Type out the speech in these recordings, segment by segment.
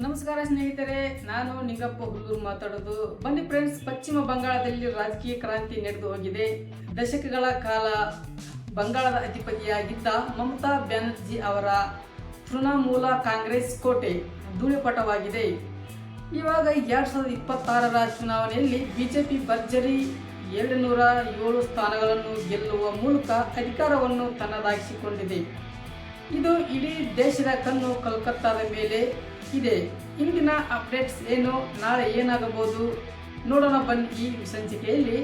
ನಮಸ್ಕಾರ ಸ್ನೇಹಿತರೆ, ನಾನು ನಿಂಗಪ್ಪ ಹುಲ್ಲೂರು ಮಾತಾಡೋದು. ಬನ್ನಿ ಫ್ರೆಂಡ್ಸ್, ಪಶ್ಚಿಮ ಬಂಗಾಳದಲ್ಲಿ ರಾಜಕೀಯ ಕ್ರಾಂತಿ ನಡೆದು ಹೋಗಿದೆ. ದಶಕಗಳ ಕಾಲ ಬಂಗಾಳದ ಅಧಿಪತಿಯಾಗಿದ್ದ ಮಮತಾ ಬ್ಯಾನರ್ಜಿ ಅವರ ತೃಣಮೂಲ ಕಾಂಗ್ರೆಸ್ ಕೋಟೆ ಧೂಳಿಪಟವಾಗಿದೆ. ಇವಾಗ 2026ರ ಚುನಾವಣೆಯಲ್ಲಿ ಬಿಜೆಪಿ ಭರ್ಜರಿ 207 ಸ್ಥಾನಗಳನ್ನು ಗೆಲ್ಲುವ ಮೂಲಕ ಅಧಿಕಾರವನ್ನು ತನ್ನದಾಗಿಸಿಕೊಂಡಿದೆ. ಇದು ಇಡೀ ದೇಶದ ಕಣ್ಣು ಕೋಲ್ಕತ್ತಾದ ಮೇಲೆ ಇದೆ. ಇಂದಿನ ಅಪ್ಡೇಟ್ಸ್ ಏನು, ನಾಳೆ ಏನಾಗಬಹುದು ನೋಡೋಣ ಬನ್ನಿ ಈ ಸಂಚಿಕೆಯಲ್ಲಿ.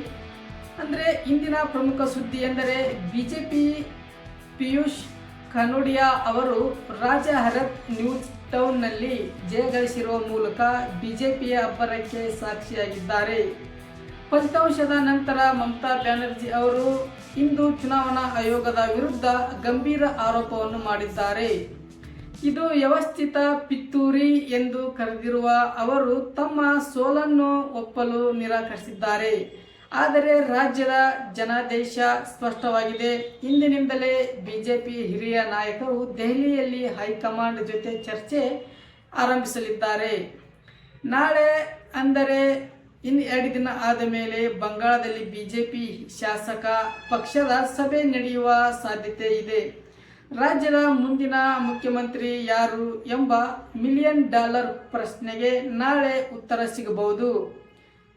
ಅಂದರೆ ಇಂದಿನ ಪ್ರಮುಖ ಸುದ್ದಿ ಎಂದರೆ ಬಿಜೆಪಿ ಪಿಯೂಷ್ ಕನೋಡಿಯಾ ಅವರು ರಾಜಹರತ್ ನ್ಯೂಸ್ ಟೌನ್ನಲ್ಲಿ ಜಯಗಳಿಸಿರುವ ಮೂಲಕ ಬಿಜೆಪಿಯ ಅಬ್ಬರಕ್ಕೆ ಸಾಕ್ಷಿಯಾಗಿದ್ದಾರೆ. ಫಲಿತಾಂಶದ ನಂತರ ಮಮತಾ ಬ್ಯಾನರ್ಜಿ ಅವರು ಇಂದು ಚುನಾವಣಾ ಆಯೋಗದ ವಿರುದ್ಧ ಗಂಭೀರ ಆರೋಪವನ್ನು ಮಾಡಿದ್ದಾರೆ. ಇದು ವ್ಯವಸ್ಥಿತ ಪಿತೂರಿ ಎಂದು ಕರೆದಿರುವ ಅವರು ತಮ್ಮ ಸೋಲನ್ನು ಒಪ್ಪಲು ನಿರಾಕರಿಸಿದ್ದಾರೆ. ಆದರೆ ರಾಜ್ಯದ ಜನಾದೇಶ ಸ್ಪಷ್ಟವಾಗಿದೆ. ಇಂದಿನಿಂದಲೇ ಬಿಜೆಪಿ ಹಿರಿಯ ನಾಯಕರು ದೆಹಲಿಯಲ್ಲಿ ಹೈಕಮಾಂಡ್ ಜೊತೆ ಚರ್ಚೆ ಆರಂಭಿಸಲಿದ್ದಾರೆ. ನಾಳೆ ಅಂದರೆ ಇನ್ನು 2 ದಿನ ಆದ ಮೇಲೆ ಬಂಗಾಳದಲ್ಲಿ ಬಿಜೆಪಿ ಶಾಸಕ ಪಕ್ಷದ ಸಭೆ ನಡೆಯುವ ಸಾಧ್ಯತೆ ಇದೆ. ರಾಜ್ಯದ ಮುಂದಿನ ಮುಖ್ಯಮಂತ್ರಿ ಯಾರು ಎಂಬ $1 ಮಿಲಿಯನ್ ಪ್ರಶ್ನೆಗೆ ನಾಳೆ ಉತ್ತರ ಸಿಗಬಹುದು.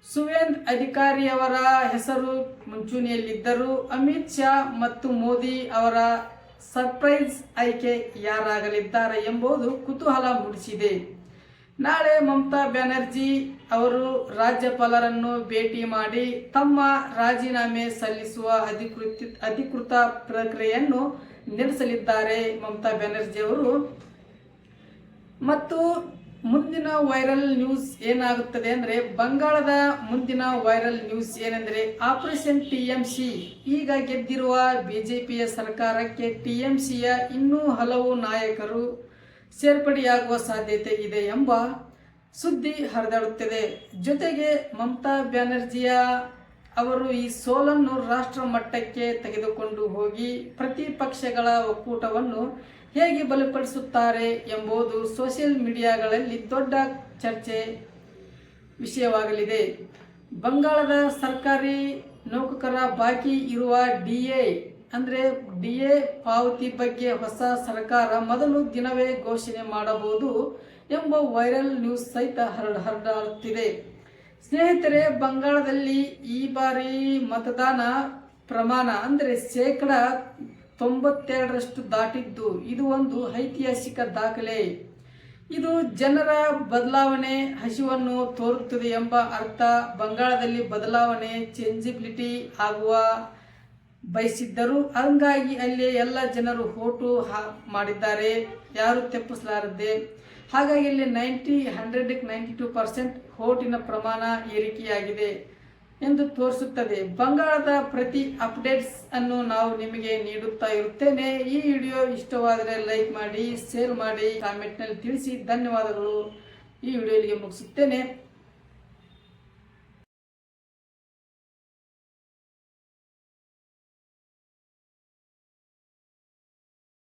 ಸುವೇಂದು ಅಧಿಕಾರಿಯವರ ಹೆಸರು ಮುಂಚೂಣಿಯಲ್ಲಿದ್ದರೂ ಅಮಿತ್ ಶಾ ಮತ್ತು ಮೋದಿ ಅವರ ಸರ್ಪ್ರೈಸ್ ಆಯ್ಕೆ ಯಾರಾಗಲಿದ್ದಾರೆ ಎಂಬುದು ಕುತೂಹಲ ಮೂಡಿಸಿದೆ. ನಾಳೆ ಮಮತಾ ಬ್ಯಾನರ್ಜಿ ಅವರು ರಾಜ್ಯಪಾಲರನ್ನು ಭೇಟಿ ಮಾಡಿ ತಮ್ಮ ರಾಜೀನಾಮೆ ಸಲ್ಲಿಸುವ ಅಧಿಕೃತ ಪ್ರಕ್ರಿಯೆಯನ್ನು ನಡೆಸಲಿದ್ದಾರೆ. ಮಮತಾ ಬ್ಯಾನರ್ಜಿ ಅವರು ಮತ್ತು ಮುಂದಿನ ವೈರಲ್ ನ್ಯೂಸ್ ಏನಾಗುತ್ತದೆ ಅಂದರೆ, ಬಂಗಾಳದ ಮುಂದಿನ ವೈರಲ್ ನ್ಯೂಸ್ ಏನೆಂದರೆ ಆಪರೇಷನ್ ಟಿಎಂಸಿ. ಈಗ ಗೆದ್ದಿರುವ ಬಿಜೆಪಿಯ ಸರ್ಕಾರಕ್ಕೆ ಟಿಎಂಸಿಯ ಇನ್ನೂ ಹಲವು ನಾಯಕರು ಸೇರ್ಪಡೆಯಾಗುವ ಸಾಧ್ಯತೆ ಇದೆ ಎಂಬ ಸುದ್ದಿ ಹರಿದಾಡುತ್ತಿದೆ. ಜೊತೆಗೆ ಮಮತಾ ಬ್ಯಾನರ್ಜಿಯ ಅವರು ಈ ಸೋಲನ್ನು ರಾಷ್ಟ್ರ ಮಟ್ಟಕ್ಕೆ ತೆಗೆದುಕೊಂಡು ಹೋಗಿ ಪ್ರತಿಪಕ್ಷಗಳ ಒಕ್ಕೂಟವನ್ನು ಹೇಗೆ ಬಲಪಡಿಸುತ್ತಾರೆ ಎಂಬುದು ಸೋಷಿಯಲ್ ಮೀಡಿಯಾಗಳಲ್ಲಿ ದೊಡ್ಡ ಚರ್ಚೆ ವಿಷಯವಾಗಲಿದೆ. ಬಂಗಾಳದ ಸರ್ಕಾರಿ ನೌಕರರ ಬಾಕಿ ಇರುವ ಡಿಎ ಪಾವತಿ ಬಗ್ಗೆ ಹೊಸ ಸರ್ಕಾರ ಮೊದಲು ದಿನವೇ ಘೋಷಣೆ ಮಾಡಬಹುದು ಎಂಬ ವೈರಲ್ ನ್ಯೂಸ್ ಸಹಿತ ಹರಡುತ್ತಿದೆ. ಸ್ನೇಹಿತರೆ, ಬಂಗಾಳದಲ್ಲಿ ಈ ಬಾರಿ ಮತದಾನ ಪ್ರಮಾಣ ಅಂದರೆ 92% ದಾಟಿದ್ದು ಇದು ಒಂದು ಐತಿಹಾಸಿಕ ದಾಖಲೆ. ಇದು ಜನರ ಬದಲಾವಣೆ ಹಸಿವನ್ನು ತೋರುತ್ತದೆ ಎಂಬ ಅರ್ಥ. ಬಂಗಾಳದಲ್ಲಿ ಬದಲಾವಣೆ ಚೇಂಜಿಬಿಲಿಟಿ ಆಗುವ ಬಯಸಿದ್ದರು. ಹಂಗಾಗಿ ಅಲ್ಲಿ ಎಲ್ಲ ಜನರು ಓಟು ಮಾಡಿದ್ದಾರೆ, ಯಾರು ತಪ್ಪಿಸಲಾರದೆ. ಹಾಗಾಗಿ ಇಲ್ಲಿ 100-92% ಓಟಿನ ಪ್ರಮಾಣ ಏರಿಕೆಯಾಗಿದೆ ಎಂದು ತೋರಿಸುತ್ತದೆ. ಬಂಗಾಳದ ಪ್ರತಿ ಅಪ್ಡೇಟ್ಸ್ ಅನ್ನು ನಾವು ನಿಮಗೆ ನೀಡುತ್ತಾ ಇರುತ್ತೇನೆ. ಈ ವಿಡಿಯೋ ಇಷ್ಟವಾದರೆ ಲೈಕ್ ಮಾಡಿ, ಶೇರ್ ಮಾಡಿ, ಕಾಮೆಂಟ್ನಲ್ಲಿ ತಿಳಿಸಿ. ಧನ್ಯವಾದಗಳು. ಈ ವಿಡಿಯೋ ಇಲ್ಲಿಗೆ ಮುಗಿಸುತ್ತೇನೆ.